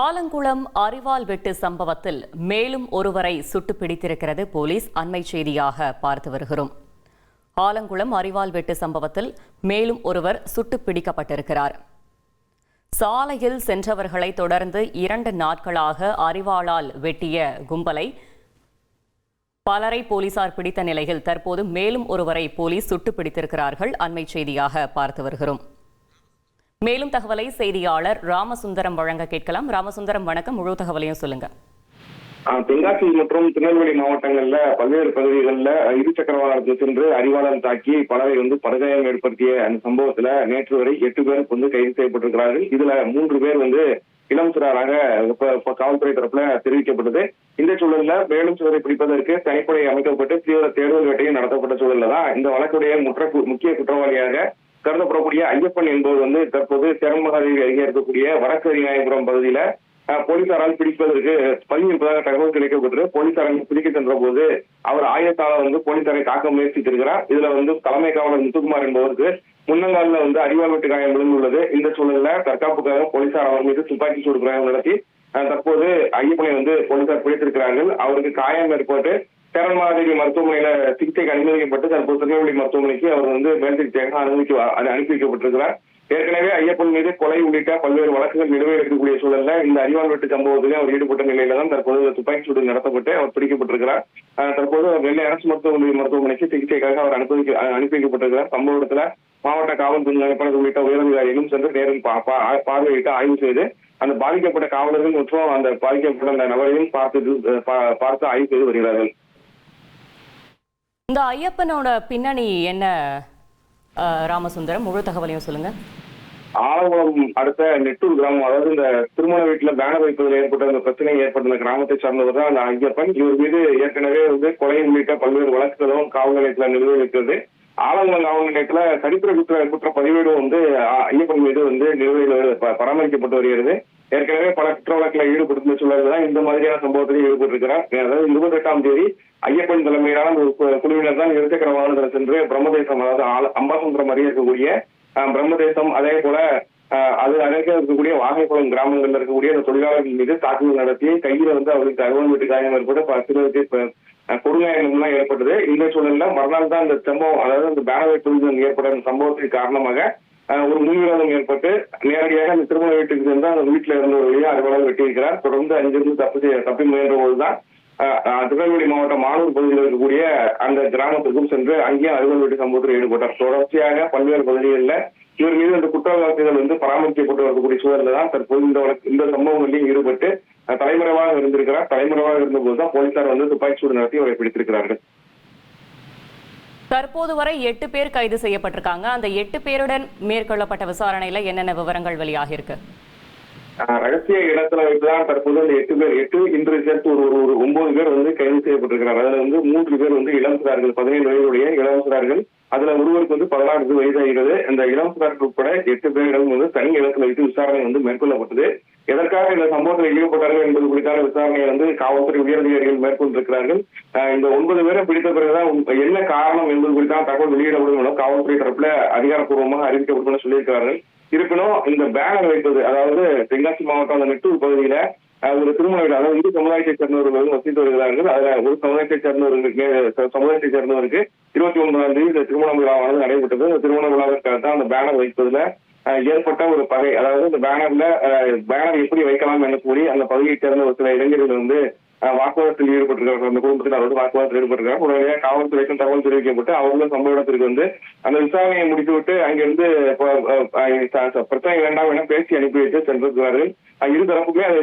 ஆலங்குளம் அரிவாள் வெட்டு சம்பவத்தில் மேலும் ஒருவரை சுட்டு பிடித்திருக்கிறது போலீஸ். அண்மை செய்தியாக பார்த்து வருகிறோம். ஆலங்குளம் அரிவாள் வெட்டு சம்பவத்தில் மேலும் ஒருவர் சுட்டு பிடிக்கப்பட்டிருக்கிறார். சாலையில் சென்றவர்களை தொடர்ந்து 2 நாட்களாக அரிவாளால் வெட்டிய கும்பலை பலரை போலீசார் பிடித்த நிலையில் தற்போது மேலும் ஒருவரை போலீஸ் சுட்டு பிடித்திருக்கிறார்கள். அண்மை செய்தியாக பார்த்து வருகிறோம். மேலும் தகவலை செய்தியாளர் ராமசுந்தரம் வழங்க கேட்கலாம். ராமசுந்தரம், வணக்கம். முழு தகவலையும் சொல்லுங்க. தென்காசி மற்றும் திருநெல்வேலி மாவட்டங்கள்ல பல்வேறு பகுதிகளில் இருசக்கர வாகனத்தில் சென்று அரிவாளால் தாக்கி பலரை படுகாயம் ஏற்படுத்திய அந்த சம்பவத்துல நேற்று வரை 8 பேர் கைது செய்யப்பட்டிருக்கிறார்கள். இதுல 3 பேர் இளம் சிறாராக காவல்துறை தரப்புல தெரிவிக்கப்பட்டது. இந்த சூழல்ல மேலும் சிலரை பிடிப்பதற்கு தனிப்படை அமைக்கப்பட்டு தீவிர தேடுதல் வேட்டையும் நடத்தப்பட்ட சூழல்ல தான் இந்த வழக்குடைய முக்கிய குற்றவாளியாக கருதப்படக்கூடிய ஐயப்பன் என்பவர் தற்போது சேரன்மகாதேவி அருகே இருக்கக்கூடிய வடக்கு அரிநாயபுரம் பகுதியில போலீசாரால் பிடிப்பதற்கு பதிவிருப்பதாக தகவல் கிடைக்கப்பட்டு போலீசாரை பிடிக்க சென்ற போது அவர் ஆயுதத்தால போலீசாரை தாக்க முயற்சித்திருக்கிறார். இதுல தலைமை காவலர் முத்துக்குமார் என்பவருக்கு முன்னங்காலில் அரிவாள் வெட்டு காயம் விழுந்துள்ளது. இந்த சூழல்ல தற்காப்புக்காக போலீசார் அவர் மீது துப்பாக்கி சூடு பிரயோகம் நடத்தி தற்போது ஐயப்பனை போலீசார் பிடித்திருக்கிறார்கள். அவருக்கு காயம் ஏற்பட்டு சேரன்மகாதேவி மருத்துவமனையில சிகிச்சைக்கு அனுமதிக்கப்பட்டு தற்போது திருநெல்வேலி மருத்துவமனைக்கு அவர் மேல் சிகிச்சையாக அனுப்பி வைக்கப்பட்டிருக்கிறார். ஏற்கனவே ஐயப்பன் மீது கொலை உள்ளிட்ட பல்வேறு வழக்குகள் நிலுவையில் இருக்கக்கூடிய சூழல்ல இந்த அரிவாள் வெட்டு சம்பவத்திலே அவர் ஈடுபட்ட நிலையில தான் தற்போது துப்பாக்கி சூடு நடத்தப்பட்டு அவர் பிடிக்கப்பட்டிருக்கிறார். தற்போது நெல்லை அரசு மருத்துவமனைக்கு சிகிச்சைக்காக அவர் அனுப்பி வைக்கப்பட்டிருக்கிறார். சம்பவ இடத்துல மாவட்ட காவல் துணைப்பணர் உள்ளிட்ட உயரதிகாரிகளும் சென்று நேரில் பார்வையிட்டு ஆய்வு செய்து அந்த பாதிக்கப்பட்ட காவலர்கள் மற்றும் அந்த பாதிக்கப்பட்ட அந்த நபரையும் பார்த்து ஆய்வு செய்து வருகிறார்கள். இந்த ஐயப்பனோட பின்னணி என்ன ராமசுந்தரம்? முழு தகவலையும் சொல்லுங்க. ஆலங்குளம் அடுத்த நெட்டூர் கிராமம், அதாவது இந்த திருமண வீட்டுல பேனர் வைப்பதில் ஏற்பட்ட அந்த பிரச்சனை ஏற்பட்ட கிராமத்தை சார்ந்தவர் தான் அந்த ஐயப்பன். இவர் மீது ஏற்கனவே கொலை உள்ளிட்ட பல்வேறு வழக்குகளும் காவல் நிலையத்துல நிலுவையில் இருக்கிறது. ஆலங்குளம் காவல் நிலையத்துல சரித்திர குற்ற பதிவேடும் ஐயப்பன் மீது நிலுவையில் பராமரிக்கப்பட்டு வருகிறது. ஏற்கனவே பல குற்ற வழக்கில் ஈடுபடுத்த சூழல் தான் இந்த மாதிரியான சம்பவத்தில் ஈடுபட்டிருக்கிறார். அதாவது 28ஆம் தேதி ஐயப்பன் தலைமையிலான ஒரு குழுவினர் தான் இருசக்கர வாகனத்தில் சென்று பிரம்மதேசம், அதாவது அம்பாசமுத்திரம் அருகே இருக்கக்கூடிய பிரம்மதேசம், அதே போல அது அருகே இருக்கக்கூடிய வாகைக்குளம் கிராமங்கள்ல இருக்கக்கூடிய அந்த தொழிலாளர்கள் மீது தாக்குதல் நடத்தி கையில அவருக்கு அறுவல் வெட்டு காயம் ஏற்பட்டு சிலருக்கு கொடுங்காயங்கள்லாம் ஏற்பட்டது. இந்த சூழல்ல மறுநாள் தான் இந்த சம்பவம், அதாவது இந்த பேனர் வைப்பதில் ஏற்பட்ட சம்பவத்தின் காரணமாக ஒரு முன்விரோதம் ஏற்பட்டு நேரடியாக அந்த திருமண வீட்டுக்கு சென்று அந்த வீட்டுல இருந்தவர்களையும் அறுவலாக வெட்டியிருக்கிறார். தொடர்ந்து அங்கிருந்து தப்பி முயன்ற போதுதான் திருநெல்வேலி மாவட்டம் மானூர் பகுதியில் இருக்கக்கூடிய அந்த கிராமத்திற்கும் சென்று அங்கேயும் அறுவல் வெட்டு சம்பவத்தில் ஈடுபட்டார். தொடர்ச்சியாக பல்வேறு பகுதிகளில் இவர் மீது இந்த குற்ற வழக்குகள் பராமரிக்கப்பட்டு வரக்கூடிய சூழலில் தான் தற்போது இந்த சம்பவங்களில் ஈடுபட்டு தலைமறைவாக இருந்திருக்கிறார். தலைமறைவாக இருந்தபோதுதான் போலீசார் துப்பாக்கி சூடு நடத்தி அவரை பிடித்திருக்கிறார்கள். தற்போது வரை 8 பேர் கைது செய்யப்பட்டிருக்காங்க. அந்த 8 பேருடன் மேற்கொள்ளப்பட்ட விசாரணையில என்னென்ன விவரங்கள் வெளியாகி இருக்கு? ரகசிய இடத்துல வைத்துதான் தற்போது அந்த 8 பேர் இன்று சேர்த்து ஒரு 9 பேர் கைது செய்யப்பட்டிருக்கிறார். அதுல 3 பேர் இளம் சிறார்கள், 17 வயதுடைய இளம் சிறார்கள். அதுல ஒருவருக்கு 16 வயதாகிறது. அந்த இளம் சிறார்கள் உட்பட 8 பேரிடம் தனி இடத்துல வைத்து விசாரணை மேற்கொள்ளப்பட்டது. எதற்காக இந்த சம்பவத்தில் ஈடுபட்டார்கள் என்பது குறித்தான விசாரணையை காவல்துறை உயரதிகாரிகள் மேற்கொண்டிருக்கிறார்கள். இந்த 9 பேரை பிடித்த பிறகுதான் என்ன காரணம் என்பது குறித்தான தகவல் வெளியிடப்படும் என காவல்துறை தரப்புல அதிகாரப்பூர்வமாக அறிவிக்கப்படும் என சொல்லியிருக்கிறார்கள். இருப்பினும் இந்த பேனர் வைப்பது, அதாவது தென்காசி மாவட்டம் அந்த நெட்டூர் பகுதியில ஒரு திருமண வீடு, அதாவது இந்து சமுதாயத்தை சேர்ந்தவர்கள் வசித்து வருகிறார்கள். அதுல ஒரு சமுதாயத்தை சேர்ந்தவருக்கு 29ஆம் தேதி இந்த திருமண விழாவானது நடைபெற்றது. இந்த திருமண விழாவிற்காக தான் அந்த பேனர் வைப்பதுல ஏற்பட்ட ஒரு பகை, அதாவது இந்த பேனர் எப்படி வைக்கலாம் என கூறி அந்த பகுதியை சேர்ந்த ஒரு சில இளைஞர்கள் வாக்குவாதத்தில் ஈடுபட்டிருக்கிறார்கள். அந்த குடும்பத்தினர் வாக்குவாதத்தில் ஈடுபட்டிருக்கிறார். உடனே காவல்துறைக்கும் தகவல் தெரிவிக்கப்பட்டு அவர்களும் சம்பவ இடத்திற்கு அந்த விசாரணையை முடித்துவிட்டு அங்கிருந்து பிரச்சனை வேண்டாம் என பேசி அனுப்பி வைத்து சென்றிருக்கிறார்கள். இரு தரப்புமே அதை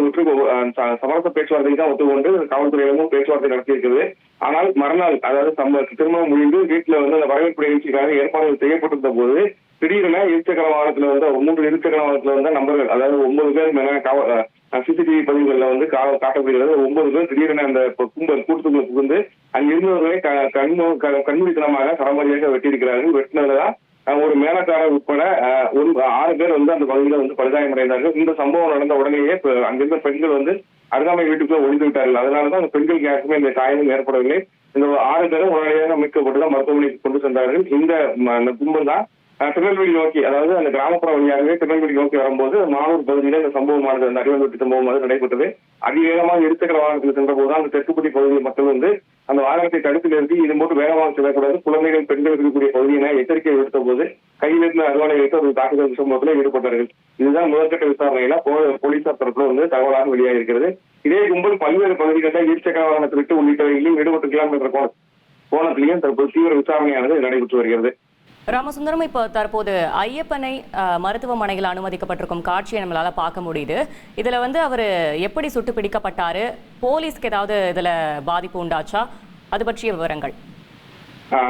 சமரச பேச்சுவார்த்தைக்கு தான் ஒத்துக்கொண்டு காவல்துறையிடமும் பேச்சுவார்த்தை நடத்தியிருக்கிறது. ஆனால் மறுநாள், அதாவது திருமணம் முடிந்து வீட்டுல அந்த வரவேற்பு நிகழ்ச்சிக்காக ஏற்பாடுகள் செய்யப்பட்டிருந்த போது திடீரென இருசக்கர வாகனத்துல 3 இருசக்கர வாகனத்துல நபர்கள், அதாவது 9 பேர் மேல சிசிடிவி பதிவுகள்ல காட்டப்படுகிறது. 9 பேர் திடீரென அந்த கும்பல் கூட்டத்துக்குள்ள புகுந்து அங்கிருந்தவர்களை கண்மூடித்தனமாக சரமாரியாக வெட்டியிருக்கிறார்கள். வெட்டினதுதான் ஒரு மேலக்காரர் உட்பட 6 பேர் அந்த பகுதியில படுகாயமடைந்தார்கள். இந்த சம்பவம் நடந்த உடனேயே அங்கிருந்த பெண்கள் அருகாமை வீட்டுக்குள்ள ஒழிந்து விட்டார்கள். அதனாலதான் அந்த பெண்களுக்கு யாருக்குமே இந்த காயமும் ஏற்படவில்லை. இந்த 6 பேரும் உடனடியாக மீட்கப்பட்டுதான் மருத்துவமனைக்கு கொண்டு சென்றார்கள். இந்த கும்பல் தான் திருநெல்வேலி நோக்கி, அதாவது அந்த கிராமப்புற வழியாகவே திருநெல்வேலி நோக்கி வரும்போது மானூர் பகுதியில் இந்த சம்பவமானது, அந்த அரிவாள் வெட்டு சம்பவமானது நடைபெற்றது. அதிவேகமாக இருசக்கர வாகனத்தில் சென்ற போது அந்த தெற்குப்பட்டி பகுதியில் மக்கள் வந்து அந்த வாகனத்தை தடுத்து நிறுத்தி இது போட்டு வேகமாக செல்லக்கூடாது, குழந்தைகள் பெண்கள் இருக்கக்கூடிய பகுதியினை எச்சரிக்கை விடுத்த போது கையில் இருந்த அறுவாளை வைத்து ஒரு தாக்குதல் சம்பவத்தில் ஈடுபட்டார்கள். இதுதான் முதற்கட்ட விசாரணையில போலீசார் தரப்புல வந்து தகவலாக வெளியாக இருக்கிறது. இதே கும்பல் பல்வேறு பகுதிகளில் இருசக்கர வாகனத்தை விட்டு உள்ளிட்டவைகளிலும் ஈடுபட்டிருக்கலாம் என்ற கோணத்திலையும் தற்போது தீவிர விசாரணையானது நடைபெற்று வருகிறது. ராமசுந்தரம், இப்போ தற்போது ஐயப்பனை மருத்துவமனையில் அனுமதிக்கப்பட்டிருக்கும் காட்சியை நம்மளால பார்க்க முடியுது. இதுல வந்து அவர் எப்படி சுட்டு பிடிக்கப்பட்டாரு, போலீஸ்க்கு ஏதாவது இதுல பாதிப்பு உண்டாச்சா, அது பற்றிய விவரங்கள்?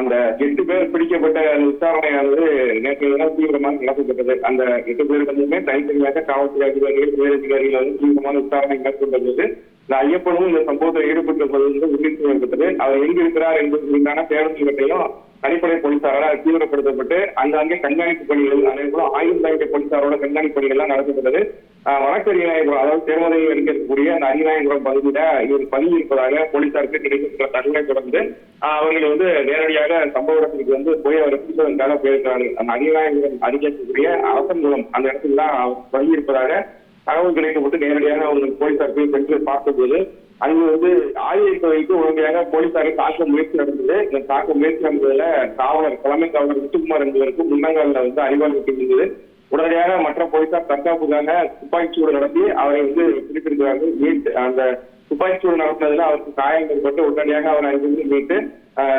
அந்த 8 பேர் பிடிக்கப்பட்ட விசாரணையானது நேற்று தீவிரமாக நடத்தப்பட்டது. அந்த 8 பேர் வந்துமே தனித்தனியாக காவல்துறை அதிகாரிகள், உயர் அதிகாரிகள் வந்து தீவிரமான விசாரணை மேற்கொண்டது. இந்த ஐயப்பனும் இந்த சம்பவத்தில் ஈடுபட்டிருப்பது வந்து உறுதி செய்யப்பட்டது. அவர் எங்கு இருக்கிறார் என்பதற்கான தேடுதல்களையும் தனிப்படை போலீசாரால் தீவிரப்படுத்தப்பட்டு அங்கே கண்காணிப்பு பணிகள், அதே போல ஆயுதம் தாங்கிய போலீசாரோட கண்காணிப்பு பணிகள் எல்லாம் நடத்தப்பட்டது. வடக்கு அரியநாயபுரம், அதாவது தேர்மதையில் இருக்கக்கூடிய அந்த அரியநாயபுரம் பகுதியில இவர் பணி இருப்பதாக போலீசாருக்கு கிடைக்கப்பட்ட தகவலை தொடர்ந்து அவர்கள் வந்து நேரடியாக சம்பவ இடத்துக்கு வந்து போய் அவர் பிடிப்பதற்காக போயிருக்கிறார்கள். அந்த அரியநாயபுரம் அருகேக்கூடிய அரசன்குளம் அந்த இடத்துல தான் பணி இருப்பதாக தகவல் கிடைக்கப்பட்டு நேரடியாக அவர்கள் போலீசார் போய் சென்று பார்த்தபோது அங்கு வந்து ஆயுத வைத்து உடனடியாக போலீசாரை தாக்க முயற்சி நடந்தது. இந்த தாக்க முயற்சி நடந்ததுல காவலர், தலைமை காவலர் முத்துக்குமார் என்பதற்கு முன்னங்கால வந்து அரிவாள் வெட்டி இருந்தது. உடனடியாக மற்ற போலீசார் தற்காப்புக்காக துப்பாக்கிச்சூடு நடத்தி அவரை வந்து பிடித்திருக்கிறார்கள். அந்த துப்பாக்கிச்சூடு நடத்தினதுல அவருக்கு காயம் ஏற்பட்டு உடனடியாக அவர் அங்கிருந்து மீட்டு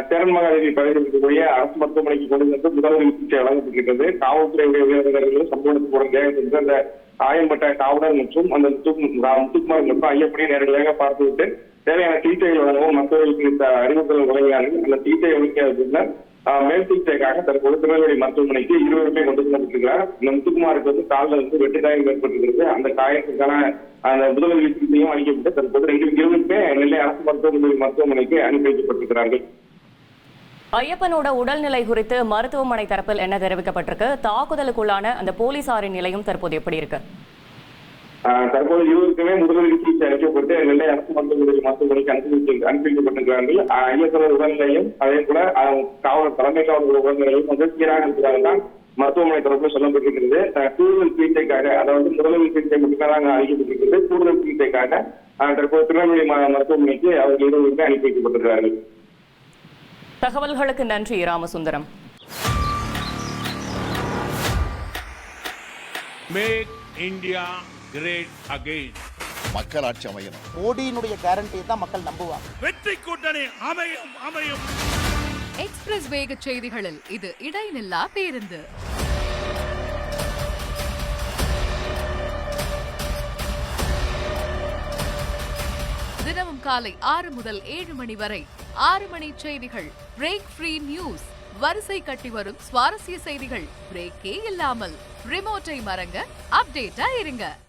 திறன்மகாதேவி பகுதியில் இருக்கக்கூடிய அரசு மருத்துவமனைக்கு கொண்டு வந்து முதல்வரி சிகிச்சை வழங்கப்பட்டிருக்கிறது. காவல்துறை உயரதிகாரிகளும் சம்பவத்துக்கு உடனடியாக சென்று அந்த காயம்பட்ட காவலர் மற்றும் அந்த முத்துக்குமார் மற்றும் ஐயப்படியை நேரடியாக பார்த்துவிட்டு தேவையான சிகிச்சைகள் வழங்கவும் மருத்துவர்களுக்கு இந்த அறிவுறுத்தல் வழங்கினார்கள். அந்த சிகிச்சை வழங்கிய பின்னர் மேல் சிகிச்சைக்காக தற்போது திருநெல்வேலி மருத்துவமனைக்கு இருவருமே கொண்டு செல்லப்பட்டிருக்கிறார். இந்த முத்துக்குமாருக்கு வந்து காலில் வந்து வெட்டு காயம் ஏற்பட்டிருக்கிறது. அந்த காயத்துக்கான அந்த முதலுதவி சிகிச்சையும் அளிக்கப்பட்டு தற்போது இருவருமே நெல்லை அரசு மருத்துவமனைக்கு அனுப்பி வைக்கப்பட்டிருக்கிறார்கள். ஐயப்பனோட உடல்நிலை குறித்து மருத்துவமனை தரப்பில் என்ன தெரிவிக்கப்பட்டிருக்கு? தாக்குதலுக்குள்ளான அந்த போலீசாரின் நிலையும் தற்போது எப்படி இருக்கு? தற்போது இருவருக்குமே முதலுதவி சிகிச்சை அளிக்கப்பட்டு நெல்லை அரசு மருத்துவமனைக்கு அனுப்பி வைக்கப்பட்டிருக்கிறார்கள். ஐயப்பனோட உடல்நிலையும் அதே போல காவலர், தலைமை காவலர் உடல்நிலையும் வந்து சீராக இருக்கிறதாக தான் மருத்துவமனை தரப்பில் சொல்லப்பட்டிருக்கிறது. கூடுதல் சிகிச்சைக்காக, அதாவது முதலுதவி சிகிச்சை மட்டும்தான் அளிக்கப்பட்டிருக்கிறது. கூடுதல் சிகிச்சைக்காக தற்போது திருநெல்வேலி மருத்துவமனைக்கு அவர்கள் இருவருமே அனுப்பி வைக்கப்பட்டிருக்கிறார்கள். தகவல்களுக்கு நன்றி Ramasundaram. Make India great again. மக்களாட்சி அமையும். மோடியினுடைய கேரண்டியை தான் மக்கள் நம்புவாங்க. வெற்றி கூட்டணி அமையும் அமையும். எக்ஸ்பிரஸ் வேக செய்திகளில் இது இடைநில்லா பேருந்து. தினமும் காலை 6 முதல் 7 மணி வரை 6 மணி செய்திகள். Break free news. வரிசை கட்டி வரும் சுவாரஸ்ய செய்திகள் பிரேக்கே இல்லாமல். ரிமோட்டை மறங்க அப்டேட்டா இருங்க.